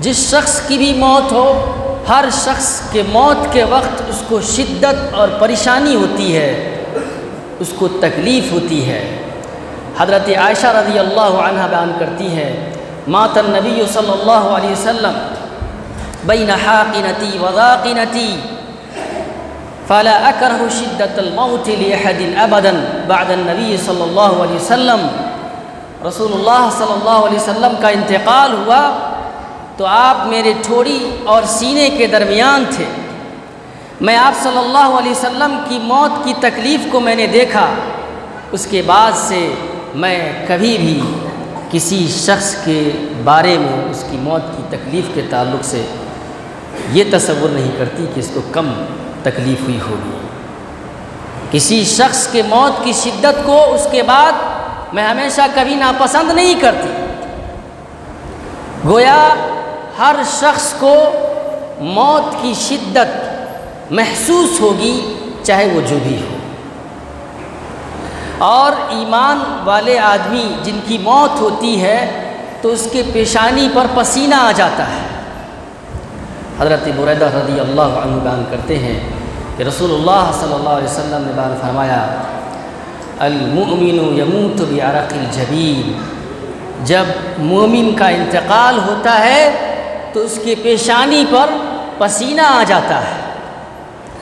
جس شخص کی بھی موت ہو، ہر شخص کے موت کے وقت اس کو شدت اور پریشانی ہوتی ہے، اس کو تکلیف ہوتی ہے۔ حضرت عائشہ رضی اللہ عنہا بیان کرتی ہیں، مات النبی صلی اللہ علیہ وسلم بین حاقنتی وذاقنتی فلا اکرہ شدت الموت لأحد ابدا بعد النبی صلی اللہ علیہ وسلم۔ رسول اللہ صلی اللہ علیہ وسلم کا انتقال ہوا تو آپ میرے ٹھوڑی اور سینے کے درمیان تھے۔ میں آپ صلی اللہ علیہ وسلم کی موت کی تکلیف کو میں نے دیکھا، اس کے بعد سے میں کبھی بھی کسی شخص کے بارے میں اس کی موت کی تکلیف کے تعلق سے یہ تصور نہیں کرتی کہ اس کو کم تکلیف ہوئی ہوگی۔ کسی شخص کے موت کی شدت کو اس کے بعد میں ہمیشہ کبھی ناپسند نہیں کرتی۔ گویا ہر شخص کو موت کی شدت محسوس ہوگی، چاہے وہ جو بھی ہو۔ اور ایمان والے آدمی جن کی موت ہوتی ہے تو اس کے پیشانی پر پسینہ آ جاتا ہے۔ حضرت بریدہ رضی اللہ عنہ بیان کرتے ہیں کہ رسول اللہ صلی اللہ علیہ وسلم نے بیان فرمایا، المؤمن یموت بعرق الجبین، جب مومن کا انتقال ہوتا ہے تو اس کے پیشانی پر پسینہ آ جاتا ہے۔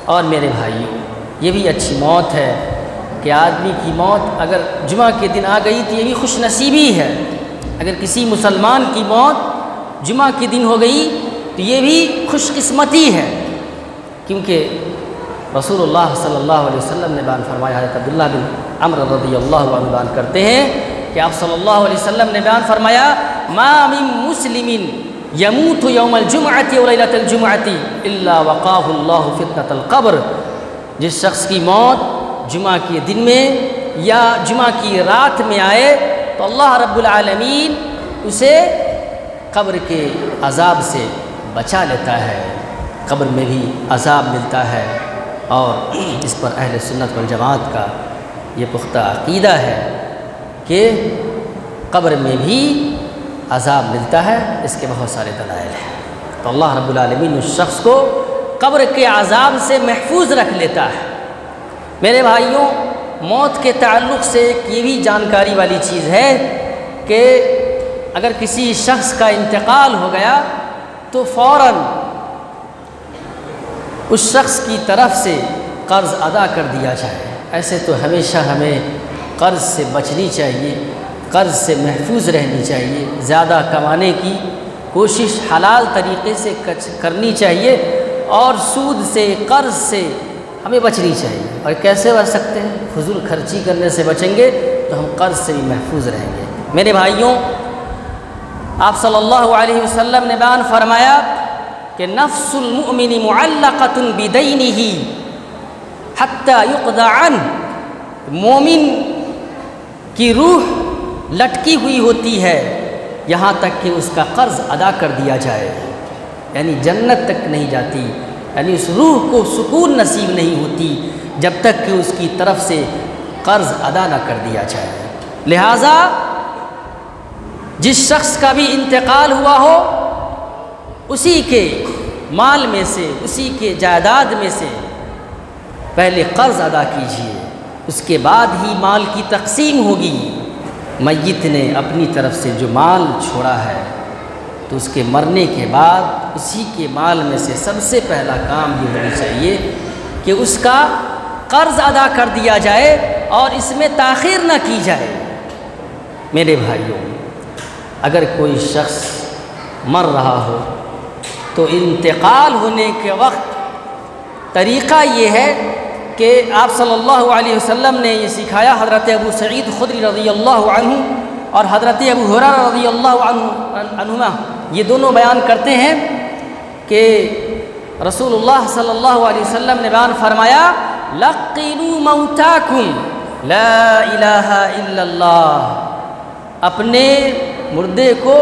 اور میرے بھائیوں، یہ بھی اچھی موت ہے کہ آدمی کی موت اگر جمعہ کے دن آ گئی تو یہ بھی خوش نصیبی ہے۔ اگر کسی مسلمان کی موت جمعہ کے دن ہو گئی تو یہ بھی خوش قسمتی ہے، کیونکہ رسول اللہ صلی اللہ علیہ وسلم نے بیان فرمایا، حضرت عبداللہ بن عمرو رضی اللہ عنہ بیان کرتے ہیں کہ آپ صلی اللہ علیہ وسلم نے بیان فرمایا، ما من مسلم یموت یوم الجمعۃ و لیلۃ الجمعۃ الا وقاہ اللہ فتنۃ القبر، جس شخص کی موت جمعہ کے دن میں یا جمعہ کی رات میں آئے تو اللہ رب العالمین اسے قبر کے عذاب سے بچا لیتا ہے، قبر میں بھی عذاب ملتا ہے۔ اور اس پر اہل سنت والجماعت کا یہ پختہ عقیدہ ہے کہ قبر میں بھی عذاب ملتا ہے، اس کے بہت سارے دلائل ہیں۔ تو اللہ رب العالمین اس شخص کو قبر کے عذاب سے محفوظ رکھ لیتا ہے۔ میرے بھائیوں، موت کے تعلق سے ایک یہ بھی جانکاری والی چیز ہے کہ اگر کسی شخص کا انتقال ہو گیا تو فوراً اس شخص کی طرف سے قرض ادا کر دیا جائے۔ ایسے تو ہمیشہ ہمیں قرض سے بچنی چاہیے، قرض سے محفوظ رہنی چاہیے، زیادہ کمانے کی کوشش حلال طریقے سے کرنی چاہیے، اور سود سے، قرض سے ہمیں بچنی چاہیے۔ اور کیسے بچ سکتے ہیں؟ فضول خرچی کرنے سے بچیں گے تو ہم قرض سے بھی محفوظ رہیں گے۔ میرے بھائیوں، آپ صلی اللہ علیہ وسلم نے بیان فرمایا کہ نفس المؤمن معلقۃ بدینہ حتی یقضی عنہ، مومن کی روح لٹکی ہوئی ہوتی ہے یہاں تک کہ اس کا قرض ادا کر دیا جائے، یعنی جنت تک نہیں جاتی، یعنی اس روح کو سکون نصیب نہیں ہوتی جب تک کہ اس کی طرف سے قرض ادا نہ کر دیا جائے۔ لہٰذا جس شخص کا بھی انتقال ہوا ہو، اسی کے مال میں سے، اسی کے جائیداد میں سے پہلے قرض ادا کیجیے، اس کے بعد ہی مال کی تقسیم ہوگی۔ میت نے اپنی طرف سے جو مال چھوڑا ہے تو اس کے مرنے کے بعد اسی کے مال میں سے سب سے پہلا کام یہ ہونا چاہیے کہ اس کا قرض ادا کر دیا جائے اور اس میں تاخیر نہ کی جائے۔ میرے بھائیوں، اگر کوئی شخص مر رہا ہو تو انتقال ہونے کے وقت طریقہ یہ ہے کہ آپ صلی اللہ علیہ وسلم نے یہ سکھایا۔ حضرت ابو سعید خدری رضی اللہ عنہ اور حضرت ابو ہریرہ رضی اللہ عنہما یہ دونوں بیان کرتے ہیں کہ رسول اللہ صلی اللہ علیہ وسلم نے بیان فرمایا، لقنوا موتاکم لا الہ الا اللہ، اپنے مردے کو،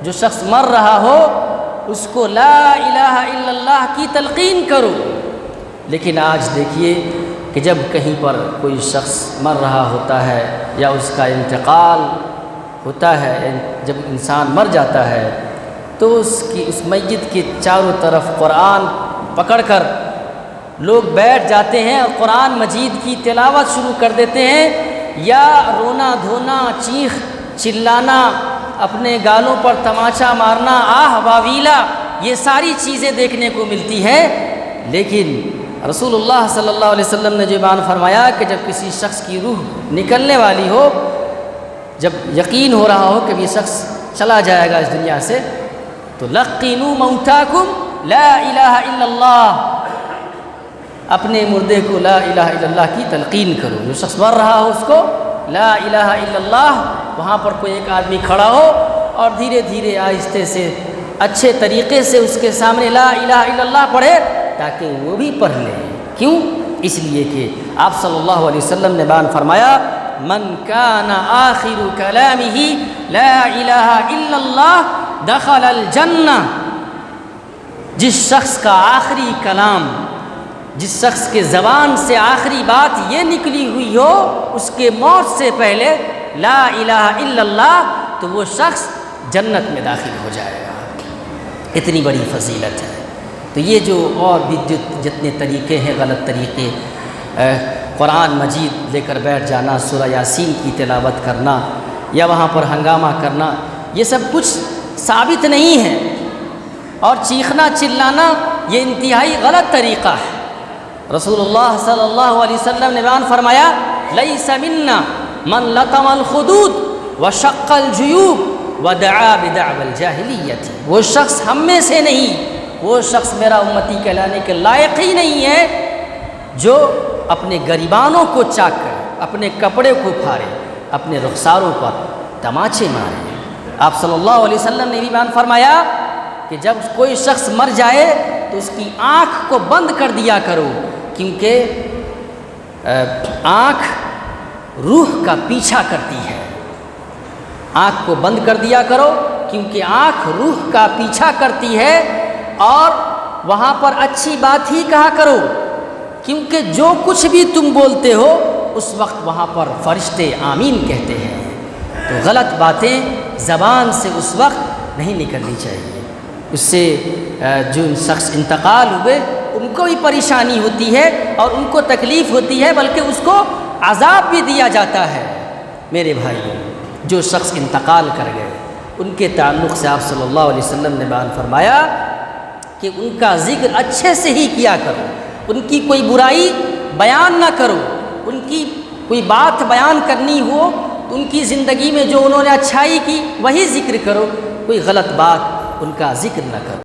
جو شخص مر رہا ہو، اس کو لا الہ الا اللہ کی تلقین کرو۔ لیکن آج دیکھیے کہ جب کہیں پر کوئی شخص مر رہا ہوتا ہے یا اس کا انتقال ہوتا ہے، جب انسان مر جاتا ہے تو اس مسجد کے چاروں طرف قرآن پکڑ کر لوگ بیٹھ جاتے ہیں اور قرآن مجید کی تلاوت شروع کر دیتے ہیں، یا رونا دھونا، چیخ چلانا، اپنے گالوں پر تماچا مارنا، آہ واویلا، یہ ساری چیزیں دیکھنے کو ملتی ہے۔ لیکن رسول اللہ صلی اللہ علیہ وسلم نے جو بیان فرمایا کہ جب کسی شخص کی روح نکلنے والی ہو، جب یقین ہو رہا ہو کہ یہ شخص چلا جائے گا اس دنیا سے، تو لقینوا موتاکم لا الہ الا اللہ، اپنے مردے کو لا الہ الا اللہ کی تلقین کرو۔ جو شخص مر رہا ہو اس کو لا الہ الا اللہ، وہاں پر کوئی ایک آدمی کھڑا ہو اور دھیرے دھیرے آہستہ سے اچھے طریقے سے اس کے سامنے لا الہ الا اللہ پڑھے، تاکہ وہ بھی پڑھ لے۔ کیوں؟ اس لیے کہ آپ صلی اللہ علیہ وسلم نے بیان فرمایا من کان آخر کلامہ لا الہ الا اللہ دخل الجنہ، جس شخص کا آخری کلام، جس شخص کے زبان سے آخری بات یہ نکلی ہوئی ہو اس کے موت سے پہلے لا الہ الا اللہ، تو وہ شخص جنت میں داخل ہو جائے گا۔ اتنی بڑی فضیلت ہے۔ تو یہ جو اور بھی جتنے طریقے ہیں، غلط طریقے، قرآن مجید لے کر بیٹھ جانا، سورہ یاسین کی تلاوت کرنا یا وہاں پر ہنگامہ کرنا، یہ سب کچھ ثابت نہیں ہے، اور چیخنا چلانا یہ انتہائی غلط طریقہ ہے۔ رسول اللہ صلی اللہ علیہ وسلم نے بیان فرمایا لیس منا من لطم الخدود وشق الجیوب ودعا بدعوى الجاہلیت، وہ شخص ہم میں سے نہیں، وہ شخص میرا امتی کہلانے کے لائق ہی نہیں ہے جو اپنے گریبانوں کو چاک کرے، اپنے کپڑے کو پھاڑے، اپنے رخساروں پر تماچے مارے۔ آپ صلی اللہ علیہ وسلم نے بھی بیان فرمایا کہ جب کوئی شخص مر جائے تو اس کی آنکھ کو بند کر دیا کرو، کیونکہ آنکھ روح کا پیچھا کرتی ہے۔ آنکھ کو بند کر دیا کرو کیونکہ آنکھ روح کا پیچھا کرتی ہے، اور وہاں پر اچھی بات ہی کہا کرو، کیونکہ جو کچھ بھی تم بولتے ہو اس وقت وہاں پر فرشتے آمین کہتے ہیں۔ تو غلط باتیں زبان سے اس وقت نہیں نکلنی چاہیے۔ اس سے جو شخص انتقال ہوئے ان کو بھی پریشانی ہوتی ہے اور ان کو تکلیف ہوتی ہے، بلکہ اس کو عذاب بھی دیا جاتا ہے۔ میرے بھائیوں، جو شخص انتقال کر گئے ان کے تعلق سے آپ صلی اللہ علیہ وسلم نے بیان فرمایا کہ ان کا ذکر اچھے سے ہی کیا کرو، ان کی کوئی برائی بیان نہ کرو، ان کی کوئی بات بیان کرنی ہو تو ان کی زندگی میں جو انہوں نے اچھائی کی وہی ذکر کرو، کوئی غلط بات ان کا ذکر نہ کرو۔